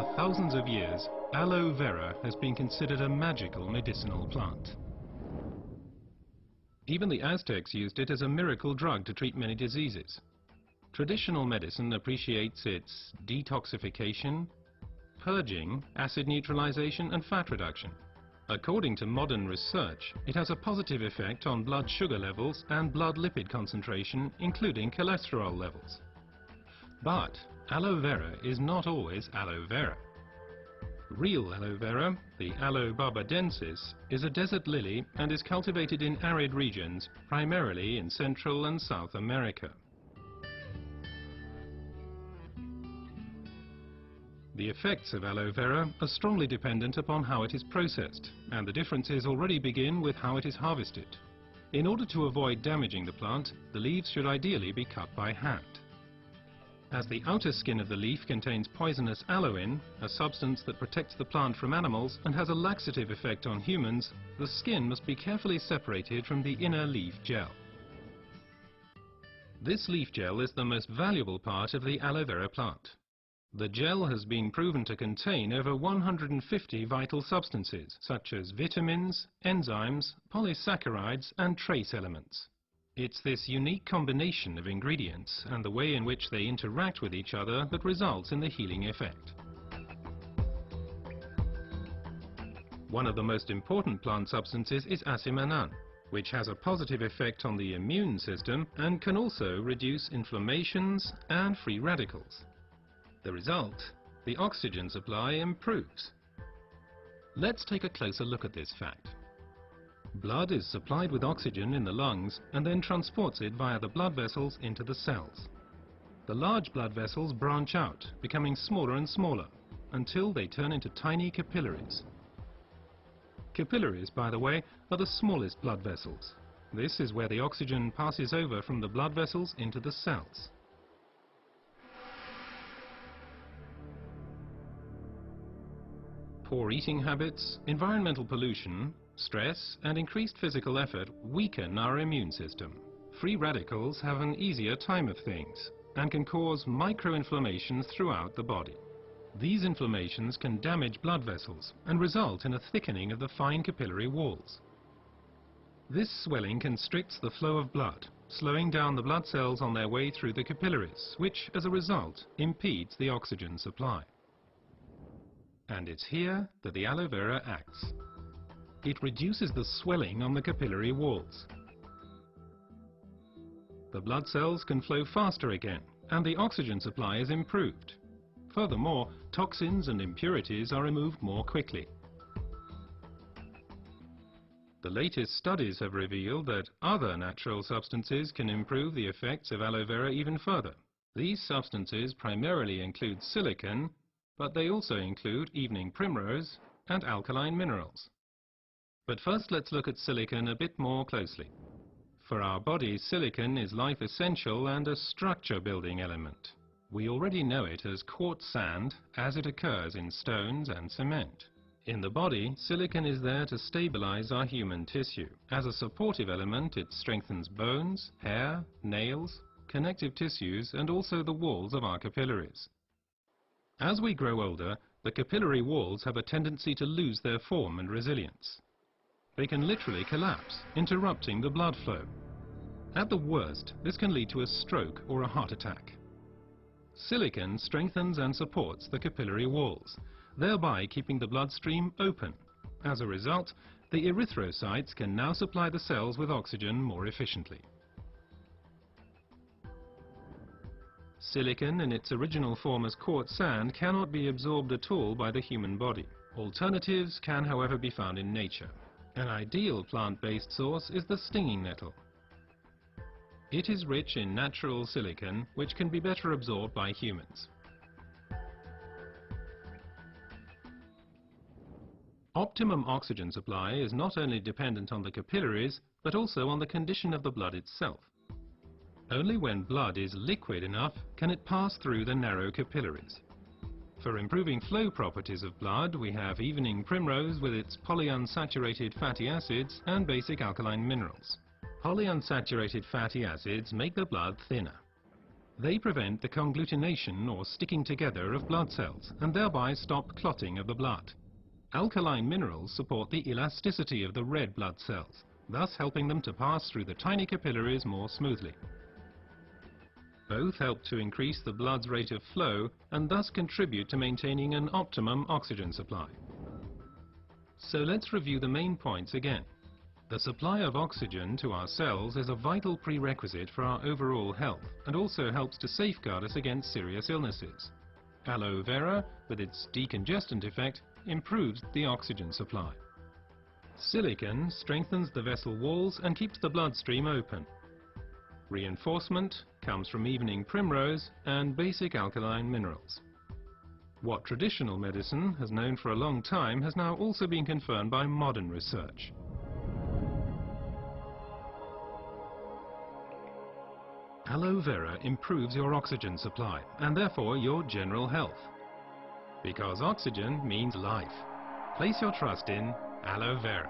For thousands of years, aloe vera has been considered a magical medicinal plant. Even the Aztecs used it as a miracle drug to treat many diseases. Traditional medicine appreciates its detoxification, purging, acid neutralization and fat reduction. According to modern research, it has a positive effect on blood sugar levels and blood lipid concentration, including cholesterol levels. But aloe vera is not always aloe vera. Real aloe vera, the Aloe barbadensis, is a desert lily and is cultivated in arid regions, primarily in Central and South America. The effects of aloe vera are strongly dependent upon how it is processed, and the differences already begin with how it is harvested. In order to avoid damaging the plant, the leaves should ideally be cut by hand. As the outer skin of the leaf contains poisonous aloin, a substance that protects the plant from animals and has a laxative effect on humans, the skin must be carefully separated from the inner leaf gel. This leaf gel is the most valuable part of the aloe vera plant. The gel has been proven to contain over 150 vital substances, such as vitamins, enzymes, polysaccharides and trace elements. It's this unique combination of ingredients and the way in which they interact with each other that results in the healing effect. One of the most important plant substances is asimanan, which has a positive effect on the immune system and can also reduce inflammations and free radicals. The result, the oxygen supply improves. Let's take a closer look at this fact. Blood is supplied with oxygen in the lungs and then transports it via the blood vessels into the cells. The large blood vessels branch out, becoming smaller and smaller, until they turn into tiny capillaries. Capillaries, by the way, are the smallest blood vessels. This is where the oxygen passes over from the blood vessels into the cells. Poor eating habits, environmental pollution, stress and increased physical effort weaken our immune system. Free radicals have an easier time of things and can cause microinflammations throughout the body. These inflammations can damage blood vessels and result in a thickening of the fine capillary walls. This swelling constricts the flow of blood, slowing down the blood cells on their way through the capillaries, which, as a result, impedes the oxygen supply. And it's here that the aloe vera acts. It reduces the swelling on the capillary walls. The blood cells can flow faster again, and the oxygen supply is improved. Furthermore, toxins and impurities are removed more quickly. The latest studies have revealed that other natural substances can improve the effects of aloe vera even further. These substances primarily include silicon, but they also include evening primrose and alkaline minerals. But first let's look at silicon a bit more closely. For our body, silicon is life essential and a structure-building element. We already know it as quartz sand as it occurs in stones and cement. In the body, silicon is there to stabilize our human tissue. As a supportive element, it strengthens bones, hair, nails, connective tissues and also the walls of our capillaries. As we grow older, the capillary walls have a tendency to lose their form and resilience. They can literally collapse, interrupting the blood flow. At the worst, this can lead to a stroke or a heart attack. Silicon strengthens and supports the capillary walls, thereby keeping the bloodstream open. As a result, the erythrocytes can now supply the cells with oxygen more efficiently. Silicon in its original form as quartz sand cannot be absorbed at all by the human body. Alternatives can, however, be found in nature. An ideal plant-based source is the stinging nettle. It is rich in natural silicon, which can be better absorbed by humans. Optimum oxygen supply is not only dependent on the capillaries, but also on the condition of the blood itself. Only when blood is liquid enough can it pass through the narrow capillaries. For improving flow properties of blood, we have evening primrose with its polyunsaturated fatty acids and basic alkaline minerals. Polyunsaturated fatty acids make the blood thinner. They prevent the conglutination or sticking together of blood cells and thereby stop clotting of the blood. Alkaline minerals support the elasticity of the red blood cells, thus helping them to pass through the tiny capillaries more smoothly. Both help to increase the blood's rate of flow and thus contribute to maintaining an optimum oxygen supply. So let's review the main points again. The supply of oxygen to our cells is a vital prerequisite for our overall health and also helps to safeguard us against serious illnesses. Aloe vera, with its decongestant effect, improves the oxygen supply. Silicon strengthens the vessel walls and keeps the bloodstream open. Reinforcement comes from evening primrose and basic alkaline minerals. What traditional medicine has known for a long time has now also been confirmed by modern research. Aloe vera improves your oxygen supply and therefore your general health. Because oxygen means life. Place your trust in Aloe vera.